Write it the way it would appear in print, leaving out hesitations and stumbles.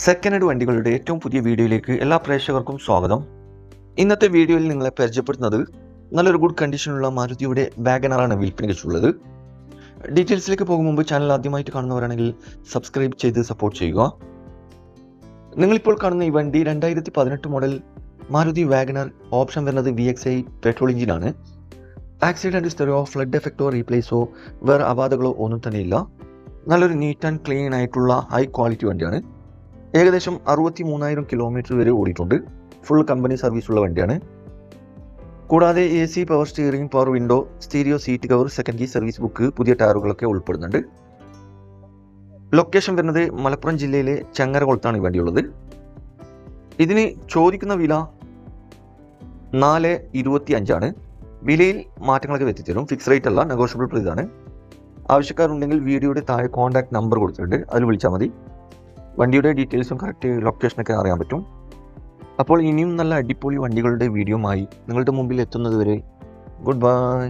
Second hand വണ്ടികളുടെ ഏറ്റവും പുതിയ വീഡിയോയിലേക്ക് എല്ലാ പ്രേക്ഷകർക്കും സ്വാഗതം. ഇന്നത്തെ വീഡിയോയിൽ നിങ്ങളെ പരിചയപ്പെടുത്തുന്നത് നല്ലൊരു ഗുഡ് കണ്ടീഷനുള്ള മാരുതിയുടെ വാഗനറാണ് വിൽപ്പനയ്ക്കുള്ളത്. ഡീറ്റെയിൽസിലേക്ക് പോകും മുമ്പ് ചാനൽ ആദ്യമായിട്ട് കാണുന്നവരാണെങ്കിൽ സബ്സ്ക്രൈബ് ചെയ്ത് സപ്പോർട്ട് ചെയ്യുക. നിങ്ങളിപ്പോൾ കാണുന്ന ഈ വണ്ടി 2018 മോഡൽ മാരുതി വാഗനർ. ഓപ്ഷൻ വരുന്നത് VXI പെട്രോൾ എഞ്ചിനാണ്. ആക്സിഡൻറ്റ് ഹിസ്റ്ററിയോ ഫ്ലഡ് എഫക്റ്റോ റീപ്ലേസോ വേറെ അപാധകളോ ഒന്നും തന്നെയില്ല. നല്ലൊരു നീറ്റ് ആൻഡ് ക്ലീൻ ആയിട്ടുള്ള ഹൈ ക്വാളിറ്റി വണ്ടിയാണ്. ഏകദേശം 63,000 കിലോമീറ്റർ വരെ ഓടിയിട്ടുണ്ട്. ഫുൾ കമ്പനി സർവീസുള്ള വണ്ടിയാണ്. കൂടാതെ AC, power steering, power window, stereo seat cover, second key, service book, പുതിയ ടയറുകളൊക്കെ ഉൾപ്പെടുന്നുണ്ട്. ലൊക്കേഷൻ വരുന്നത് മലപ്പുറം ജില്ലയിലെ ചങ്ങരകുളത്താണ് ഈ വണ്ടിയുള്ളത്. ഇതിന് ചോദിക്കുന്ന വില 425 വിലയിൽ മാറ്റങ്ങളൊക്കെ വരുത്തിത്തരും. ഫിക്സ് റേറ്റ് അല്ല, നെഗോഷ്യബിൾ പ്രൈസ് ആണ്. ആവശ്യക്കാരുണ്ടെങ്കിൽ വീഡിയോയുടെ താഴെ കോൺടാക്ട് നമ്പർ കൊടുത്തിട്ടുണ്ട്, അതിൽ വിളിച്ചാൽ മതി. വണ്ടിയുടെ ഡീറ്റെയിൽസും കറക്റ്റ് ലൊക്കേഷനൊക്കെ അറിയാൻ പറ്റും. അപ്പോൾ ഇനിയും നല്ല അടിപൊളി വണ്ടികളുടെ വീഡിയോയുമായി നിങ്ങളുടെ മുമ്പിൽ എത്തുന്നത് വരെ ഗുഡ് ബൈ.